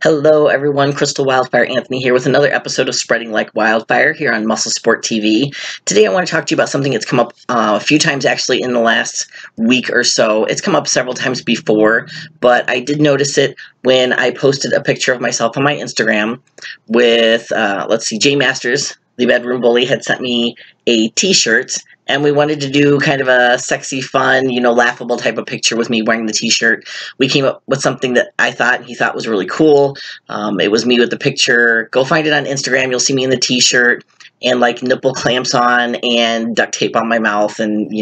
Hello everyone, Crystal Wildfire Anthony here with another episode of Spreading Like Wildfire here on Muscle Sport TV. Today I want to talk to you about something that's come up a few times actually in the last week or so. It's come up several times before, but I did notice it when I posted a picture of myself on my Instagram with, Jay Masters, the bedroom bully, had sent me a t-shirt. And we wanted to do kind of a sexy, fun, laughable type of picture with me wearing the t-shirt. We came up with something that I thought he thought was really cool. It was me with the picture. Go find it on Instagram. You'll see me in the t-shirt and like nipple clamps on and duct tape on my mouth and,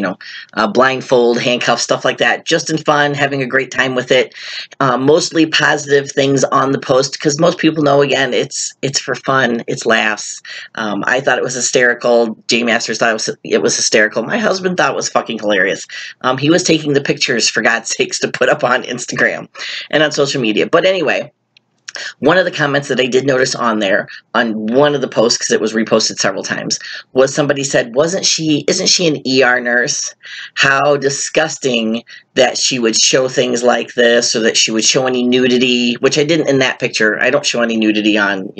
blindfold, handcuffs, stuff like that. Just in fun, having a great time with it. Mostly positive things on the post because most people know, again, it's for fun. It's laughs. I thought it was hysterical. Jay Masters thought it was hysterical. My husband thought it was fucking hilarious. He was taking the pictures, for God's sakes, to put up on Instagram and on social media. But anyway, one of the comments that I did notice on there, on one of the posts, because it was reposted several times, was somebody said, isn't she an ER nurse? How disgusting that she would show things like this, or that she would show any nudity, which I didn't in that picture. I don't show any nudity on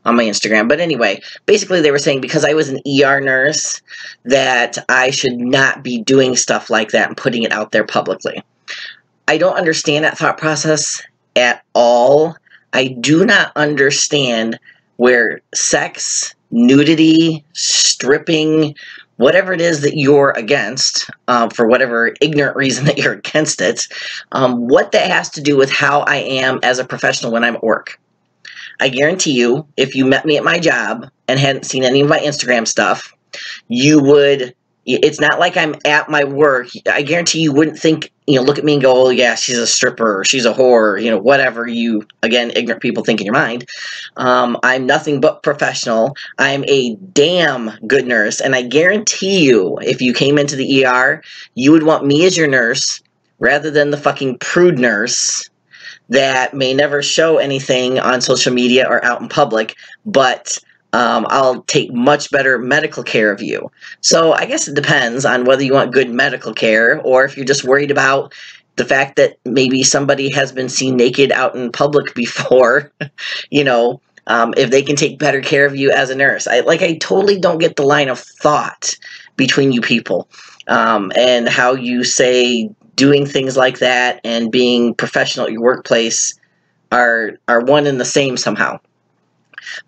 my Instagram. But anyway, basically they were saying because I was an ER nurse, that I should not be doing stuff like that and putting it out there publicly. I don't understand that thought process at all. I do not understand where sex, nudity, stripping, whatever it is that you're against, for whatever ignorant reason that you're against it, what that has to do with how I am as a professional when I'm at work. I guarantee you, if you met me at my job and hadn't seen any of my Instagram stuff, you would... It's not like I'm at my work. I guarantee you wouldn't think, look at me and go, oh yeah, she's a stripper, or she's a whore, whatever you, again, ignorant people think in your mind. I'm nothing but professional. I'm a damn good nurse, and I guarantee you, if you came into the ER, you would want me as your nurse, rather than the fucking prude nurse that may never show anything on social media or out in public, but... I'll take much better medical care of you. So I guess it depends on whether you want good medical care or if you're just worried about the fact that maybe somebody has been seen naked out in public before, if they can take better care of you as a nurse. I totally don't get the line of thought between you people, and how you say doing things like that and being professional at your workplace are one and the same somehow.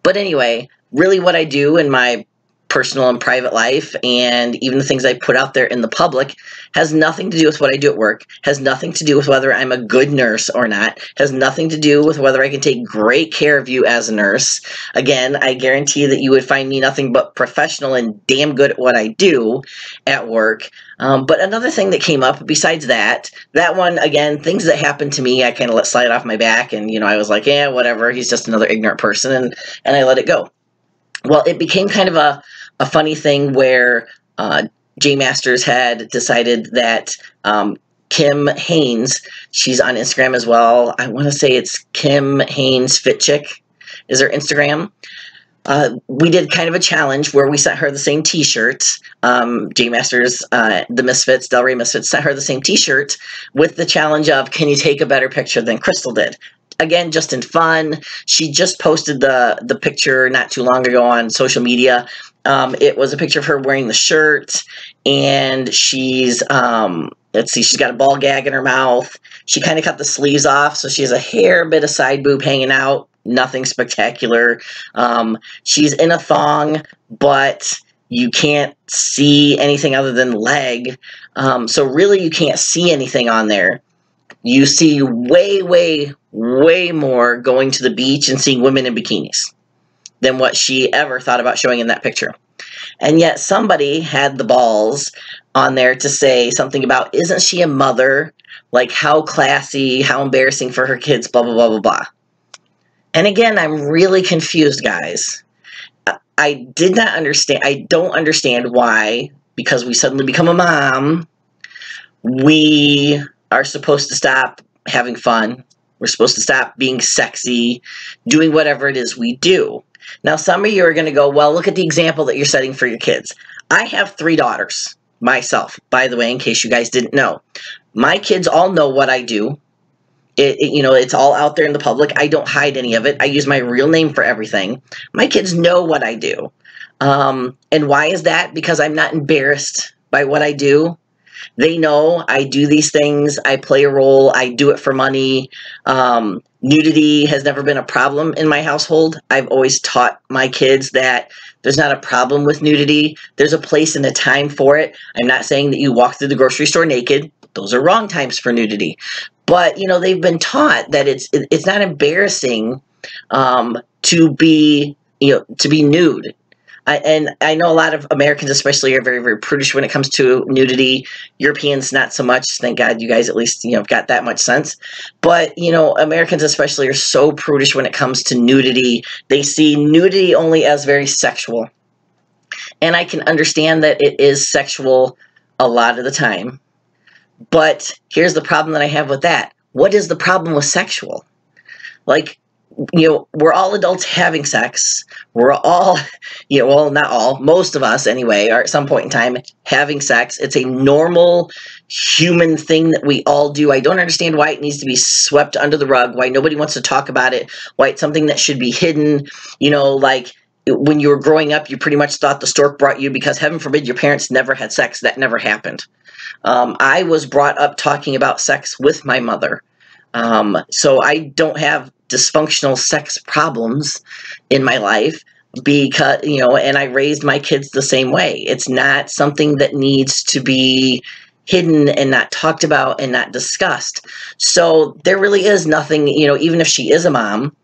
But anyway, really what I do in my personal and private life, and even the things I put out there in the public, has nothing to do with what I do at work, has nothing to do with whether I'm a good nurse or not, has nothing to do with whether I can take great care of you as a nurse. Again, I guarantee that you would find me nothing but professional and damn good at what I do at work. But another thing that came up besides that one, again, things that happened to me, I kind of let slide off my back, and, I was like, yeah, whatever, he's just another ignorant person, and I let it go. Well, it became kind of a funny thing where Jay Masters had decided that Kim Haynes, she's on Instagram as well. I want to say it's Kim Haynes Fit Chick is her Instagram. We did kind of a challenge where we sent her the same t-shirts. Jay Masters, the Misfits, Del Rey Misfits, sent her the same t-shirt with the challenge of, can you take a better picture than Crystal did? Again, just in fun. She just posted the picture not too long ago on social media. It was a picture of her wearing the shirt, and she's, she's got a ball gag in her mouth. She kind of cut the sleeves off, so she has a hair bit of side boob hanging out. Nothing spectacular. She's in a thong, but you can't see anything other than leg. So really you can't see anything on there. You see way, way, way more going to the beach and seeing women in bikinis than what she ever thought about showing in that picture. And yet somebody had the balls on there to say something about, isn't she a mother? Like, how classy, how embarrassing for her kids, blah, blah, blah, blah, blah. And again, I'm really confused, guys. I did not understand. I don't understand why, because we suddenly become a mom, we are supposed to stop having fun. We're supposed to stop being sexy, doing whatever it is we do. Now, some of you are going to go, well, look at the example that you're setting for your kids. I have 3 daughters myself, by the way, in case you guys didn't know. My kids all know what I do. It's all out there in the public. I don't hide any of it. I use my real name for everything. My kids know what I do. And why is that? Because I'm not embarrassed by what I do. They know I do these things. I play a role. I do it for money. Nudity has never been a problem in my household. I've always taught my kids that there's not a problem with nudity. There's a place and a time for it. I'm not saying that you walk through the grocery store naked. Those are wrong times for nudity. But, they've been taught that it's not embarrassing to be nude. And I know a lot of Americans especially are very, very prudish when it comes to nudity. Europeans, not so much. Thank God you guys at least, have got that much sense. But, Americans especially are so prudish when it comes to nudity. They see nudity only as very sexual. And I can understand that it is sexual a lot of the time. But here's the problem that I have with that. What is the problem with sexual? Like, we're all adults having sex. We're all, well, not all, most of us anyway, are at some point in time having sex. It's a normal human thing that we all do. I don't understand why it needs to be swept under the rug, why nobody wants to talk about it, why it's something that should be hidden. Like when you were growing up, you pretty much thought the stork brought you because heaven forbid your parents never had sex. That never happened. I was brought up talking about sex with my mother. So I don't have dysfunctional sex problems in my life because, and I raised my kids the same way. It's not something that needs to be hidden and not talked about and not discussed. So there really is nothing, even if she is a mom,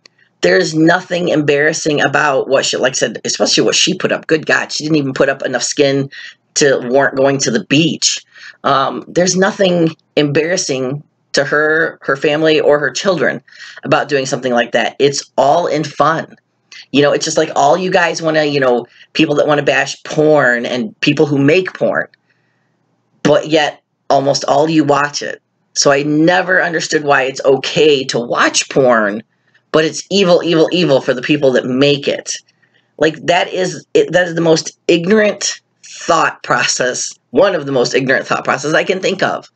there's nothing embarrassing about what she, like I said, especially what she put up. Good God, she didn't even put up enough skin to warrant going to the beach. There's nothing embarrassing to her family, or her children about doing something like that. It's all in fun. It's just like all you guys want to, people that want to bash porn and people who make porn, but yet almost all you watch it. So I never understood why it's okay to watch porn, but it's evil, evil, evil for the people that make it. Like that is the most ignorant thought process, one of the most ignorant thought processes I can think of.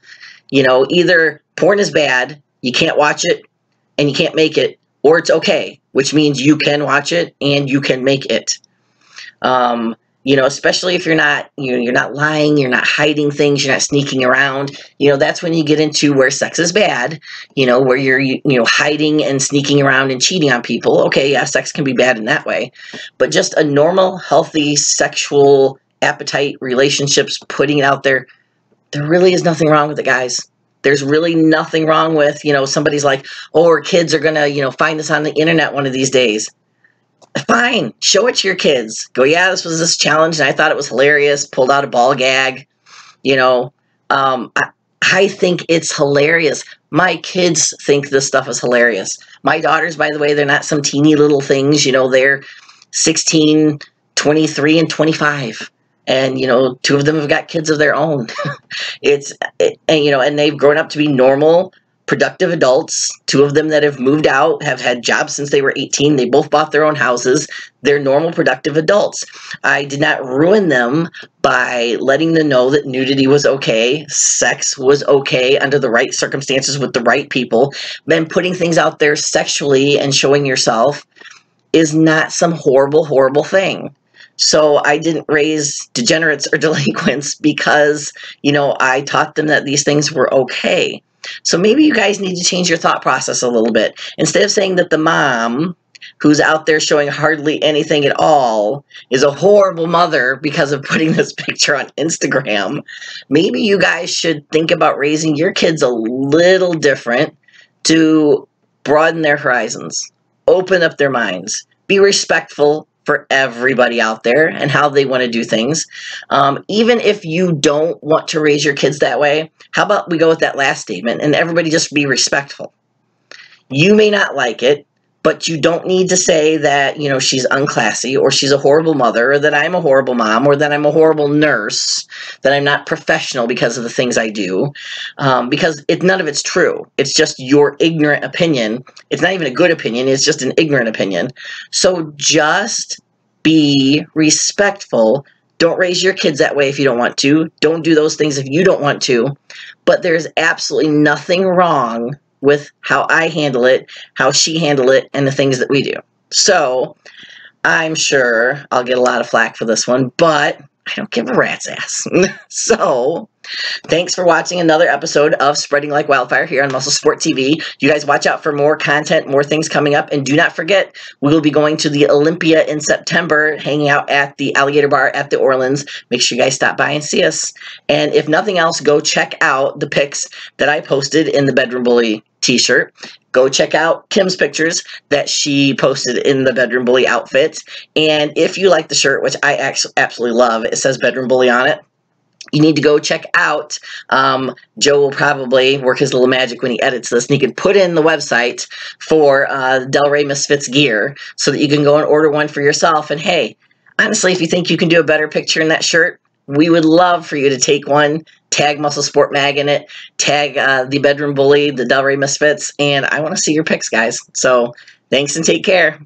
Either porn is bad, you can't watch it, and you can't make it, or it's okay, which means you can watch it and you can make it. Especially if you're not lying, you're not hiding things, you're not sneaking around. That's when you get into where sex is bad. Where you're hiding and sneaking around and cheating on people. Okay, yeah, sex can be bad in that way, but just a normal, healthy sexual appetite, relationships, putting it out there. There really is nothing wrong with it, guys. There's really nothing wrong with, somebody's like, oh, our kids are going to, find this on the internet one of these days. Fine. Show it to your kids. Go, yeah, this was this challenge, and I thought it was hilarious. Pulled out a ball gag. I think it's hilarious. My kids think this stuff is hilarious. My daughters, by the way, they're not some teeny little things. They're 16, 23, and 25. And, two of them have got kids of their own. And they've grown up to be normal, productive adults. Two of them that have moved out have had jobs since they were 18. They both bought their own houses. They're normal, productive adults. I did not ruin them by letting them know that nudity was okay, sex was okay under the right circumstances with the right people. Then putting things out there sexually and showing yourself is not some horrible, horrible thing. So I didn't raise degenerates or delinquents because, I taught them that these things were okay. So maybe you guys need to change your thought process a little bit. Instead of saying that the mom who's out there showing hardly anything at all is a horrible mother because of putting this picture on Instagram, maybe you guys should think about raising your kids a little different to broaden their horizons, open up their minds, be respectful for everybody out there and how they want to do things. Even if you don't want to raise your kids that way, how about we go with that last statement and everybody just be respectful. You may not like it, but you don't need to say that, she's unclassy or she's a horrible mother or that I'm a horrible mom or that I'm a horrible nurse, that I'm not professional because of the things I do, because none of it's true. It's just your ignorant opinion. It's not even a good opinion. It's just an ignorant opinion. So just be respectful. Don't raise your kids that way if you don't want to. Don't do those things if you don't want to. But there's absolutely nothing wrong with how I handle it, how she handled it, and the things that we do. So I'm sure I'll get a lot of flack for this one, but I don't give a rat's ass. So thanks for watching another episode of Spreading Like Wildfire here on Muscle Sport TV. You guys watch out for more content, more things coming up. And do not forget, we will be going to the Olympia in September, hanging out at the Alligator Bar at the Orleans. Make sure you guys stop by and see us. And if nothing else, go check out the pics that I posted in the Bedroom Bully t-shirt. Go check out Kim's pictures that she posted in the Bedroom Bully outfit. And if you like the shirt, which I absolutely love, it says Bedroom Bully on it. You need to go check out, Joe will probably work his little magic when he edits this, and he can put in the website for Del Rey Misfits gear so that you can go and order one for yourself. And hey, honestly, if you think you can do a better picture in that shirt, we would love for you to take one, tag Muscle Sport Mag in it, tag the Bedroom Bully, the Del Rey Misfits, and I want to see your pics, guys. So thanks and take care.